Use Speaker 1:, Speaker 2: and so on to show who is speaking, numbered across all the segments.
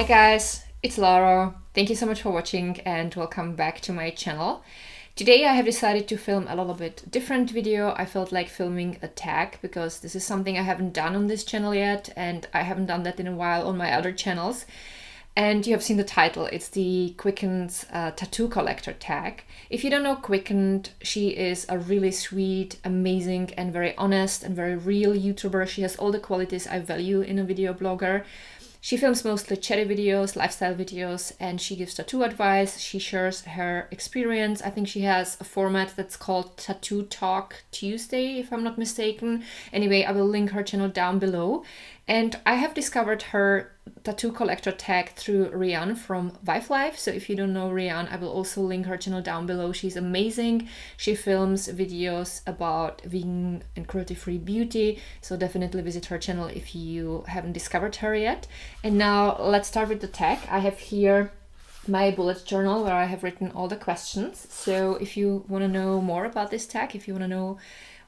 Speaker 1: Hi guys, it's Lara. Thank you so much for watching and welcome back to my channel. Today I have decided to film a little bit different video. I felt like filming a tag because this is something I haven't done on this channel yet, and I haven't done that in a while on my other channels. And you have seen the title, it's the Qcknd tattoo collector tag. If you don't know Qcknd, she is a really sweet, amazing and very honest and very real YouTuber. She has all the qualities I value in a video blogger. She films mostly chatty videos, lifestyle videos, and she gives tattoo advice. She shares her experience. I think she has a format that's called Tattoo Talk Tuesday, if I'm not mistaken. Anyway, I will link her channel down below. And I have discovered her tattoo collector tag through Rian from Vive Life. So if you don't know Rian, I will also link her channel down below. She's amazing. She films videos about vegan and cruelty-free beauty. So definitely visit her channel if you haven't discovered her yet. And now let's start with the tag. I have here my bullet journal where I have written all the questions. So if you want to know more about this tag, if you want to know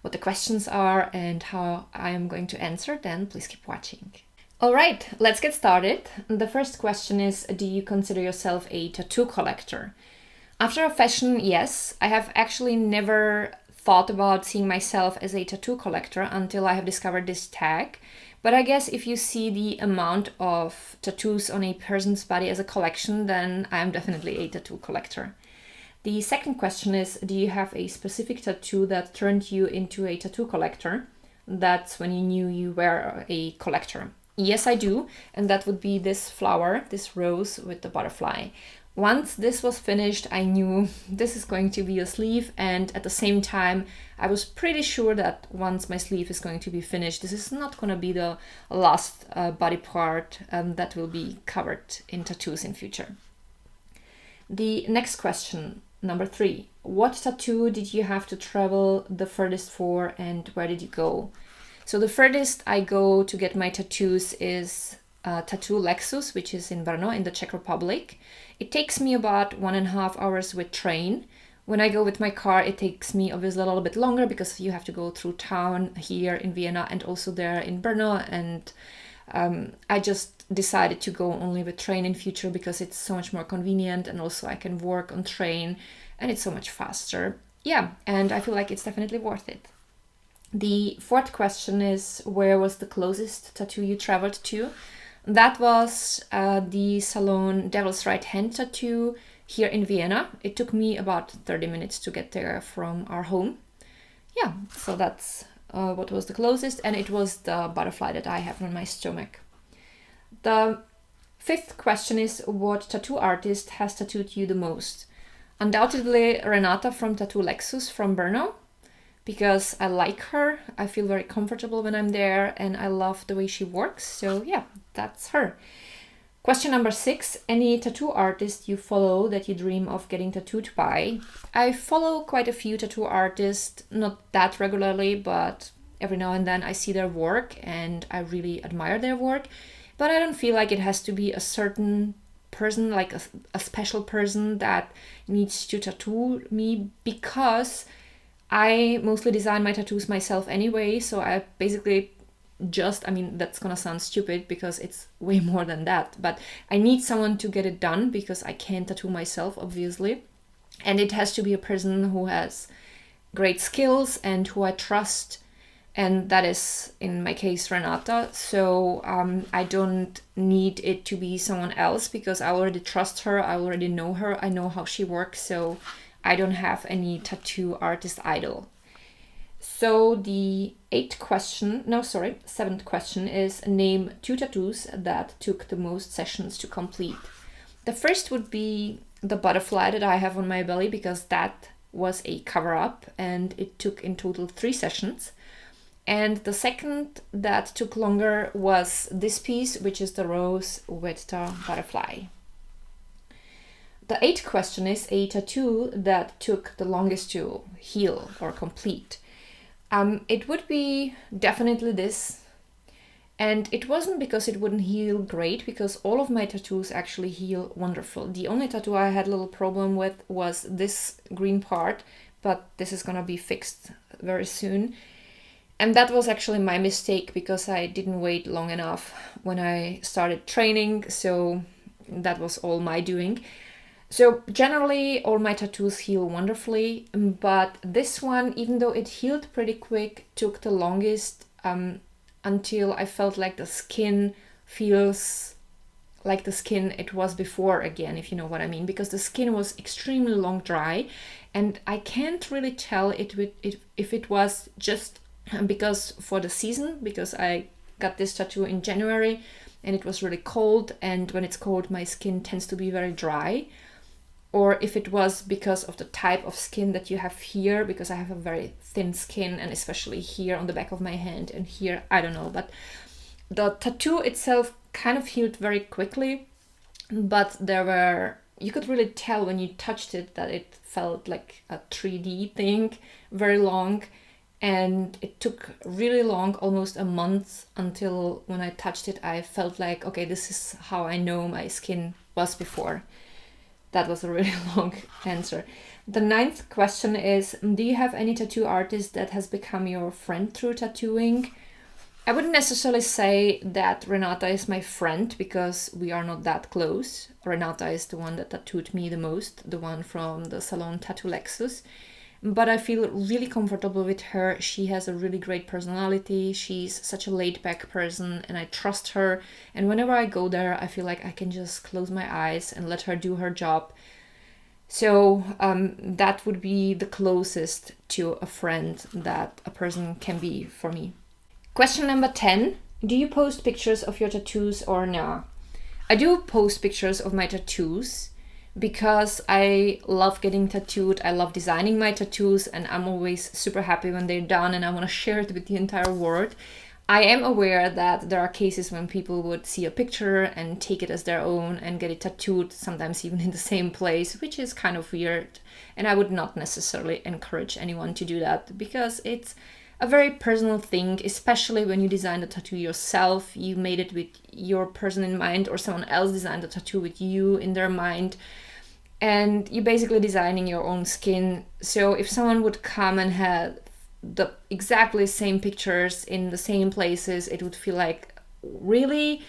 Speaker 1: what the questions are and how I am going to answer, then please keep watching. All right, let's get started. The first question is, do you consider yourself a tattoo collector? After a fashion, yes. I have actually never thought about seeing myself as a tattoo collector until I have discovered this tag. But I guess if you see the amount of tattoos on a person's body as a collection, then I am definitely a tattoo collector. The second question is, do you have a specific tattoo that turned you into a tattoo collector? That's when you knew you were a collector. Yes, I do. And that would be this flower, this rose with the butterfly. Once this was finished, I knew this is going to be a sleeve. And at the same time, I was pretty sure that once my sleeve is going to be finished, this is not going to be the last body part that will be covered in tattoos in future. The next question, number 3. What tattoo did you have to travel the furthest for and where did you go? So the furthest I go to get my tattoos is Tattoo Lexus, which is in Brno in the Czech Republic. It takes me about 1.5 hours with train. When I go with my car, it takes me obviously a little bit longer because you have to go through town here in Vienna and also there in Brno. And I just decided to go only with train in future because it's so much more convenient, and also I can work on train and it's so much faster. Yeah, and I feel like it's definitely worth it. The fourth question is, where was the closest tattoo you traveled to? That was the salon Devil's Right Hand tattoo here in Vienna. It took me about 30 minutes to get there from our home. Yeah, so that's what was the closest, and it was the butterfly that I have on my stomach. The fifth question is, what tattoo artist has tattooed you the most? Undoubtedly Renata from Tattoo Lexus from Brno, because I like her. I feel very comfortable when I'm there and I love the way she works. So yeah, that's her. Question number 6, any tattoo artist you follow that you dream of getting tattooed by? I follow quite a few tattoo artists, not that regularly, but every now and then I see their work and I really admire their work. But I don't feel like it has to be a certain person, like a special person that needs to tattoo me, because I mostly design my tattoos myself anyway. So I basically just, I mean, that's gonna sound stupid because it's way more than that, but I need someone to get it done because I can't tattoo myself, obviously. And it has to be a person who has great skills and who I trust. And that is, in my case, Renata. So I don't need it to be someone else because I already trust her. I already know her. I know how she works. So I don't have any tattoo artist idol. So the seventh question is, name 2 tattoos that took the most sessions to complete. The first would be the butterfly that I have on my belly, because that was a cover-up and it took in total 3 sessions. And the second that took longer was this piece, which is the rose with the butterfly. The 8th question is a tattoo that took the longest to heal or complete. It would be definitely this. And it wasn't because it wouldn't heal great, because all of my tattoos actually heal wonderful. The only tattoo I had a little problem with was this green part, but this is gonna be fixed very soon. And that was actually my mistake because I didn't wait long enough when I started training. So that was all my doing. So generally all my tattoos heal wonderfully, but this one, even though it healed pretty quick, took the longest until I felt like the skin feels like the skin it was before again, if you know what I mean, because the skin was extremely long dry, and I can't really tell if it was just because for the season, because I got this tattoo in January and it was really cold, and when it's cold my skin tends to be very dry, or if it was because of the type of skin that you have here, because I have a very thin skin, and especially here on the back of my hand and here, I don't know. But the tattoo itself kind of healed very quickly, but you could really tell when you touched it that it felt like a 3D thing, very long, and it took really long, almost a month, until when I touched it I felt like, okay, this is how I know my skin was before. That was a really long answer. The 9th question is, do you have any tattoo artist that has become your friend through tattooing? I wouldn't necessarily say that Renata is my friend, because we are not that close. Renata is the one that tattooed me the most, the one from the salon Tattoo Lexus. But I feel really comfortable with her. She has a really great personality. She's such a laid-back person, and I trust her. And whenever I go there, I feel like I can just close my eyes and let her do her job. So that would be the closest to a friend that a person can be for me. Question number 10. Do you post pictures of your tattoos or no? I do post pictures of my tattoos, because I love getting tattooed, I love designing my tattoos, and I'm always super happy when they're done and I want to share it with the entire world. I am aware that there are cases when people would see a picture and take it as their own and get it tattooed, sometimes even in the same place, which is kind of weird, and I would not necessarily encourage anyone to do that, because it's a very personal thing, especially when you design the tattoo yourself. You made it with your person in mind, or someone else designed the tattoo with you in their mind, and you're basically designing your own skin. So if someone would come and had the exactly same pictures in the same places, it would feel like, really?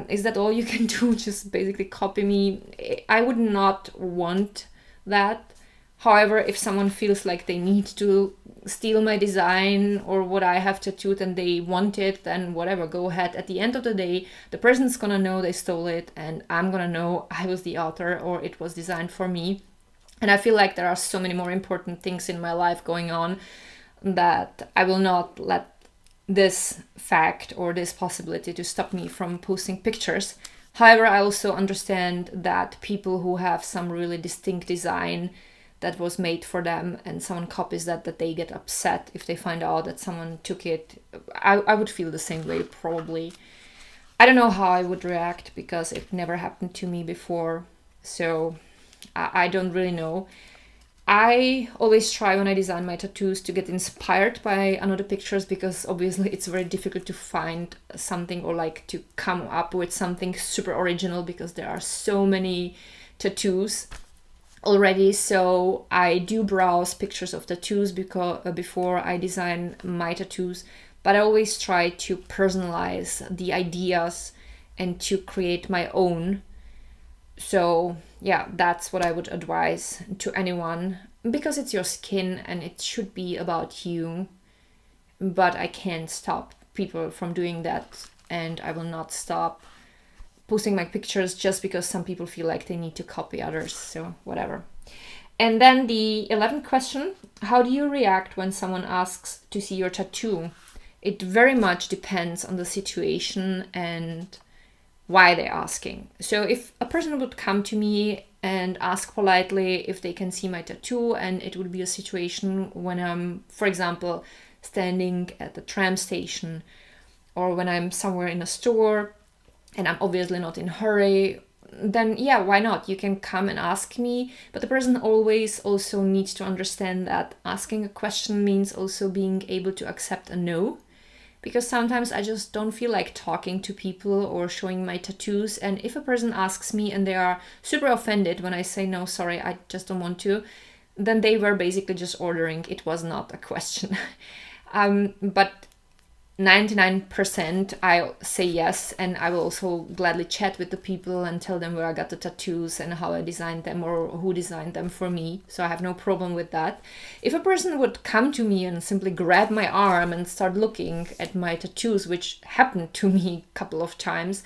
Speaker 1: Is that all you can do? Just basically copy me? I would not want that. However, if someone feels like they need to steal my design or what I have tattooed and they want it, then whatever, go ahead. At the end of the day, the person's gonna know they stole it, and I'm gonna know I was the author or it was designed for me. And I feel like there are so many more important things in my life going on that I will not let this fact or this possibility to stop me from posting pictures. However, I also understand that people who have some really distinct design that was made for them and someone copies that they get upset if they find out that someone took it. I would feel the same way, probably. I don't know how I would react, because it never happened to me before, so I don't really know. I always try when I design my tattoos to get inspired by another pictures, because obviously it's very difficult to find something or like to come up with something super original, because there are so many tattoos already. So I do browse pictures of tattoos before I design my tattoos, but I always try to personalize the ideas and to create my own. So yeah, that's what I would advise to anyone, because it's your skin and it should be about you. But I can't stop people from doing that, and I will not stop posting my pictures just because some people feel like they need to copy others, so whatever. And then the 11th question, how do you react when someone asks to see your tattoo? It very much depends on the situation and why they're asking. So if a person would come to me and ask politely if they can see my tattoo, and it would be a situation when I'm, for example, standing at the tram station, or when I'm somewhere in a store and I'm obviously not in a hurry, then yeah, why not? You can come and ask me. But the person always also needs to understand that asking a question means also being able to accept a no. Because sometimes I just don't feel like talking to people or showing my tattoos. And if a person asks me and they are super offended when I say, no, sorry, I just don't want to, then they were basically just ordering. It was not a question. But 99% I say yes, and I will also gladly chat with the people and tell them where I got the tattoos and how I designed them or who designed them for me. So I have no problem with that. If a person would come to me and simply grab my arm and start looking at my tattoos, which happened to me a couple of times,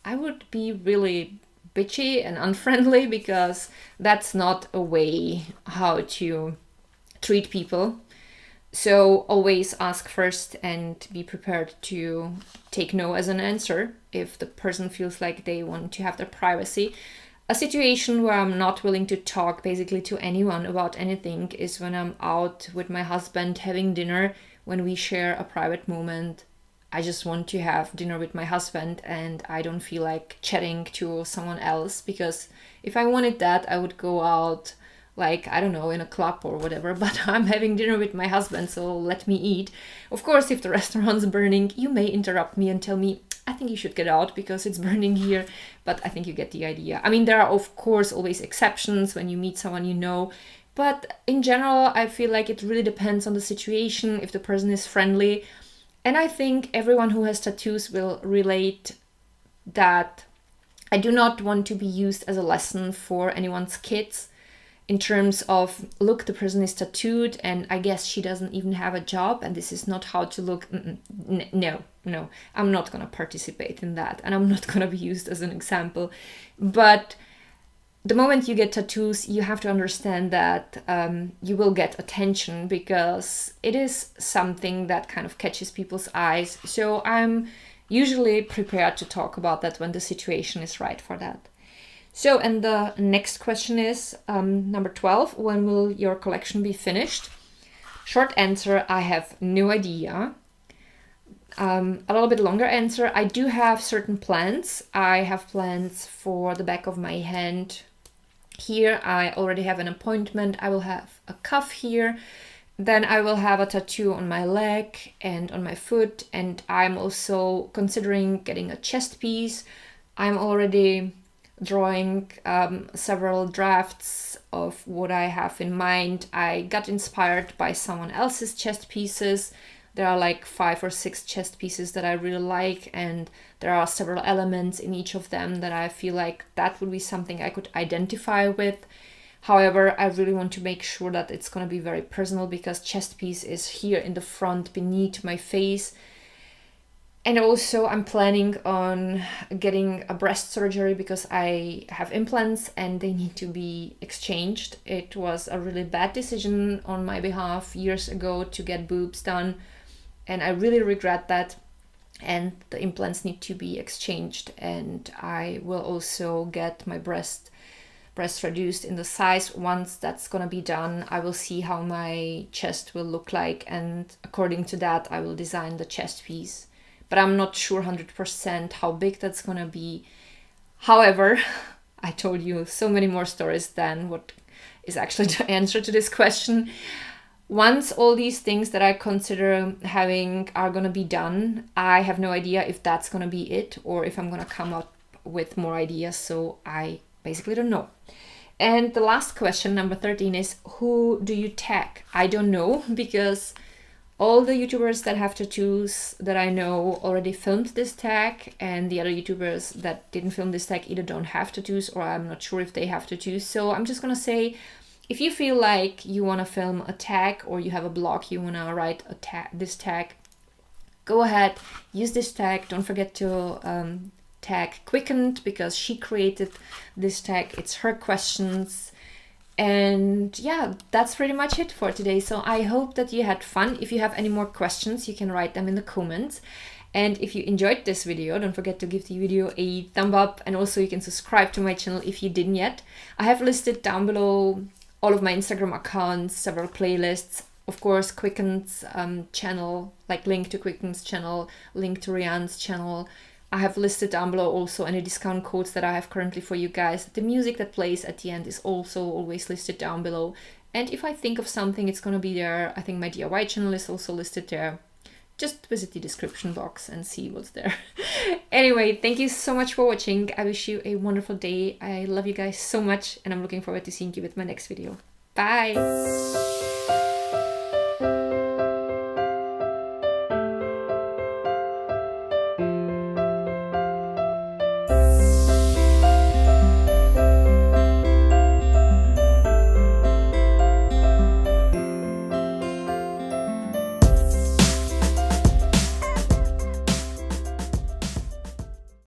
Speaker 1: I would be really bitchy and unfriendly, because that's not a way how to treat people. So always ask first and be prepared to take no as an answer if the person feels like they want to have their privacy. A situation where I'm not willing to talk basically to anyone about anything is when I'm out with my husband having dinner, when we share a private moment. I just want to have dinner with my husband and I don't feel like chatting to someone else, because if I wanted that, I would go out, like, I don't know, in a club or whatever, but I'm having dinner with my husband, so let me eat. Of course, if the restaurant's burning, you may interrupt me and tell me, I think you should get out because it's burning here, but I think you get the idea. I mean, there are of course always exceptions when you meet someone you know, but in general, I feel like it really depends on the situation, if the person is friendly. And I think everyone who has tattoos will relate that I do not want to be used as a lesson for anyone's kids, in terms of, look, the person is tattooed and I guess she doesn't even have a job and this is not how to look. No, I'm not gonna participate in that, and I'm not gonna be used as an example. But the moment you get tattoos, you have to understand that you will get attention, because it is something that kind of catches people's eyes. So I'm usually prepared to talk about that when the situation is right for that. So, and the next question is number 12. When will your collection be finished? Short answer, I have no idea. A little bit longer answer, I do have certain plans. I have plans for the back of my hand. Here I already have an appointment. I will have a cuff here. Then I will have a tattoo on my leg and on my foot. And I'm also considering getting a chest piece. I'm already drawing several drafts of what I have in mind. I got inspired by someone else's chest pieces. There are like 5 or 6 chest pieces that I really like, and there are several elements in each of them that I feel like that would be something I could identify with. However, I really want to make sure that it's going to be very personal, because chest piece is here in the front beneath my face. And also I'm planning on getting a breast surgery because I have implants and they need to be exchanged. It was a really bad decision on my behalf years ago to get boobs done, and I really regret that. And the implants need to be exchanged, and I will also get my breast reduced in the size. Once that's gonna be done, I will see how my chest will look like, and according to that I will design the chest piece. But I'm not sure 100% how big that's gonna be. However, I told you so many more stories than what is actually the answer to this question. Once all these things that I consider having are gonna be done, I have no idea if that's gonna be it or if I'm gonna come up with more ideas, so I basically don't know. And the last question, number 13, is who do you tag? I don't know, because all the YouTubers that have tattoos that I know already filmed this tag, and the other YouTubers that didn't film this tag either don't have tattoos, or I'm not sure if they have tattoos. So I'm just gonna say, if you feel like you wanna film a tag, or you have a blog, you wanna write a this tag, go ahead, use this tag. Don't forget to tag Qcknd, because she created this tag. It's her questions. And yeah, that's pretty much it for today. So I hope that you had fun. If you have any more questions, you can write them in the comments. And if you enjoyed this video, don't forget to give the video a thumb up, and also you can subscribe to my channel if you didn't yet. I have listed down below all of my Instagram accounts, several playlists, of course Qcknd's channel, like link to Qcknd's channel, link to Rian's channel. I have listed down below also any discount codes that I have currently for you guys. The music that plays at the end is also always listed down below. And if I think of something, it's gonna be there. I think my DIY channel is also listed there. Just visit the description box and see what's there. Anyway, thank you so much for watching. I wish you a wonderful day. I love you guys so much, and I'm looking forward to seeing you with my next video. Bye!